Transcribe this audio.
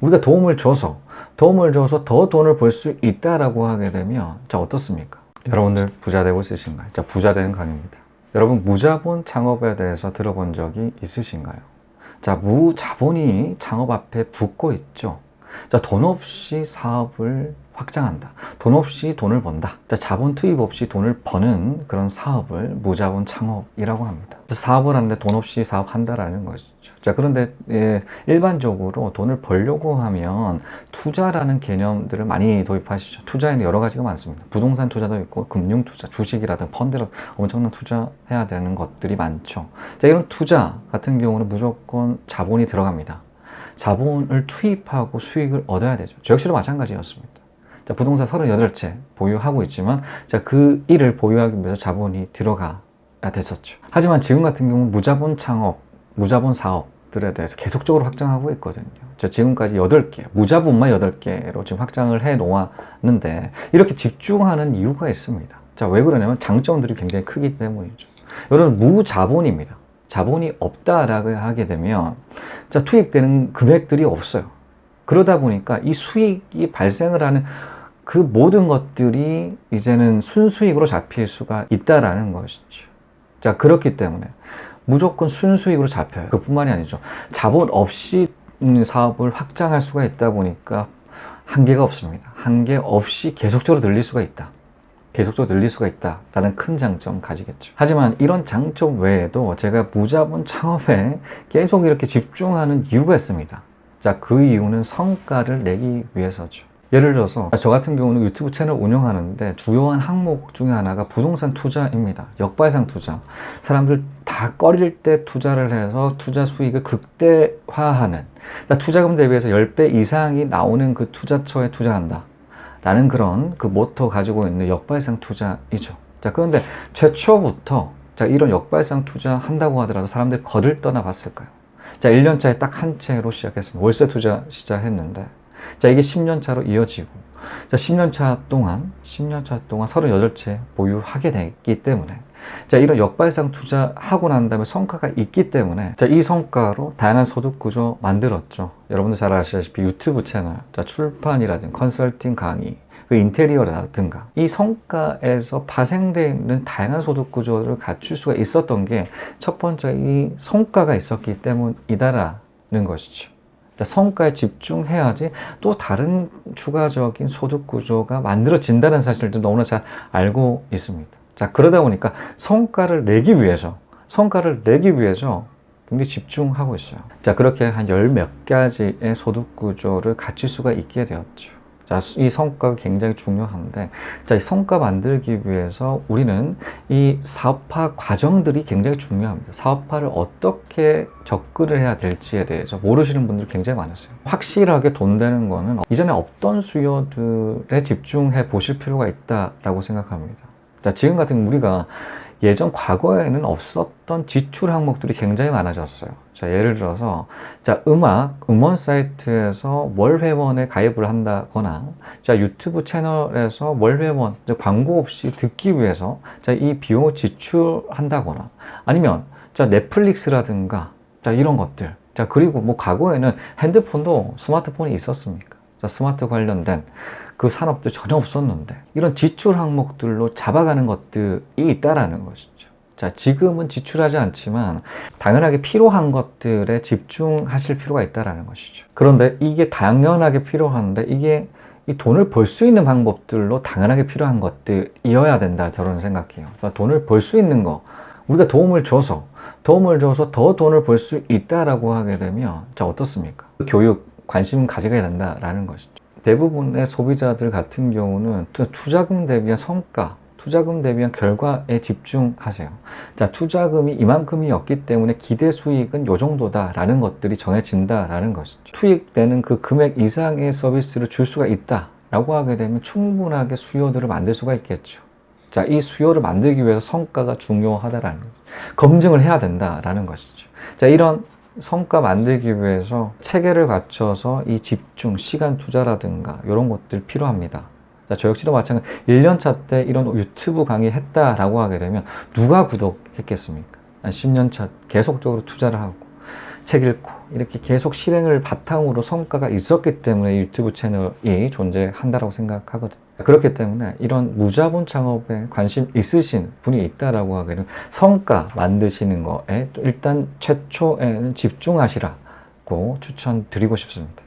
우리가 도움을 줘서 더 돈을 벌 수 있다라고 하게 되면 자, 어떻습니까? 여러분들 부자 되고 있으신가요? 자, 부자 되는 강의입니다. 여러분 무자본 창업에 대해서 들어본 적이 있으신가요? 자, 무자본이 창업 앞에 붙고 있죠. 자, 돈 없이 사업을 확장한다. 돈 없이 돈을 번다. 자, 자본 투입 없이 돈을 버는 그런 사업을 무자본 창업이라고 합니다. 자, 사업을 하는데 돈 없이 사업한다라는 것이죠. 자, 그런데 일반적으로 돈을 벌려고 하면 투자라는 개념들을 많이 도입하시죠. 투자에는 여러 가지가 많습니다. 부동산 투자도 있고 금융 투자, 주식이라든 펀드로 엄청난 투자해야 되는 것들이 많죠. 자, 이런 투자 같은 경우는 무조건 자본이 들어갑니다. 자본을 투입하고 수익을 얻어야 되죠. 저 역시도 마찬가지였습니다. 자, 부동산 38채 보유하고 있지만 자, 그 일을 보유하기 위해서 자본이 들어가야 됐었죠. 하지만 지금 같은 경우는 무자본 창업, 무자본 사업들에 대해서 계속적으로 확장하고 있거든요. 저 지금까지 8개, 무자본만 8개로 지금 확장을 해 놓았는데 이렇게 집중하는 이유가 있습니다. 자, 왜 그러냐면 장점들이 굉장히 크기 때문이죠. 여러분, 무자본입니다. 자본이 없다라고 하게 되면 자, 투입되는 금액들이 없어요. 그러다 보니까 이 수익이 발생을 하는 그 모든 것들이 이제는 순수익으로 잡힐 수가 있다라는 것이죠. 자, 그렇기 때문에 무조건 순수익으로 잡혀요. 그뿐만이 아니죠. 자본 없이 사업을 확장할 수가 있다 보니까 한계가 없습니다. 한계 없이 계속적으로 늘릴 수가 있다. 계속적으로 늘릴 수가 있다라는 큰 장점 가지겠죠. 하지만 이런 장점 외에도 제가 무자본 창업에 계속 이렇게 집중하는 이유가 있습니다. 자, 그 이유는 성과를 내기 위해서죠. 예를 들어서 저 같은 경우는 유튜브 채널 운영하는데 주요한 항목 중에 하나가 부동산 투자입니다. 역발상 투자. 사람들 다 꺼릴 때 투자를 해서 투자 수익을 극대화하는, 투자금 대비해서 10배 이상이 나오는 그 투자처에 투자한다 라는 그런 그 모토 가지고 있는 역발상 투자이죠. 자, 그런데 최초부터 자, 이런 역발상 투자 한다고 하더라도 사람들이 거들 떠나 봤을까요? 자, 1년 차에 딱 한 채로 시작했습니다. 월세 투자 시작했는데 자, 이게 10년 차로 이어지고 자, 10년 차 동안 38채 보유하게 됐기 때문에 자, 이런 역발상 투자하고 난 다음에 성과가 있기 때문에 자, 이 성과로 다양한 소득 구조 만들었죠. 여러분들 잘 아시다시피 유튜브 채널, 자, 출판이라든가 컨설팅 강의, 그 인테리어라든가 이 성과에서 파생되는 다양한 소득 구조를 갖출 수가 있었던 게 첫 번째 이 성과가 있었기 때문이다라는 것이죠. 자, 성과에 집중해야지 또 다른 추가적인 소득 구조가 만들어진다는 사실도 너무나 잘 알고 있습니다. 자, 그러다 보니까 성과를 내기 위해서 굉장히 집중하고 있어요. 자, 그렇게 한 열 몇 가지의 소득 구조를 갖출 수가 있게 되었죠. 자, 이 성과가 굉장히 중요한데, 자, 이 성과 만들기 위해서 우리는 이 사업화 과정들이 굉장히 중요합니다. 사업화를 어떻게 접근을 해야 될지에 대해서 모르시는 분들이 굉장히 많으세요. 확실하게 돈 되는 거는 이전에 없던 수요들에 집중해 보실 필요가 있다라고 생각합니다. 자, 지금 같은 우리가 예전 과거에는 없었던 지출 항목들이 굉장히 많아졌어요. 자, 예를 들어서 자, 음원 사이트에서 월 회원에 가입을 한다거나 자, 유튜브 채널에서 월 회원 광고 없이 듣기 위해서 자, 이 비용을 지출한다거나 아니면 자, 넷플릭스라든가 자, 이런 것들. 자, 그리고 뭐 과거에는 핸드폰도 스마트폰이 있었습니까? 자, 스마트 관련된 그 산업도 전혀 없었는데 이런 지출 항목들로 잡아가는 것들이 있다라는 것이죠. 자, 지금은 지출하지 않지만 당연하게 필요한 것들에 집중하실 필요가 있다라는 것이죠. 그런데 이게 당연하게 필요한데 이게 이 돈을 벌 수 있는 방법들로 당연하게 필요한 것들이어야 된다, 저는 생각해요. 그러니까 돈을 벌 수 있는 거, 우리가 도움을 줘서 더 돈을 벌 수 있다라고 하게 되면 자, 어떻습니까? 교육 관심 가지게 된다라는 것이죠. 대부분의 소비자들 같은 경우는 투자금 대비한 성과, 투자금 대비한 결과에 집중하세요. 자, 투자금이 이만큼이었기 때문에 기대 수익은 요 정도다라는 것들이 정해진다라는 것이죠. 투입되는 그 금액 이상의 서비스를 줄 수가 있다라고 하게 되면 충분하게 수요들을 만들 수가 있겠죠. 자, 이 수요를 만들기 위해서 성과가 중요하다라는 거죠. 검증을 해야 된다라는 것이죠. 자, 이런 성과 만들기 위해서 체계를 갖춰서 이 집중, 시간 투자라든가 이런 것들 필요합니다. 자, 저 역시도 마찬가지 1년차 때 이런 유튜브 강의 했다라고 하게 되면 누가 구독했겠습니까? 10년차 계속적으로 투자를 하고 책 읽고 이렇게 계속 실행을 바탕으로 성과가 있었기 때문에 유튜브 채널이 존재한다고 생각하거든요. 그렇기 때문에 이런 무자본 창업에 관심 있으신 분이 있다라고 하기에는 성과 만드시는 거에 일단 최초에는 집중하시라고 추천드리고 싶습니다.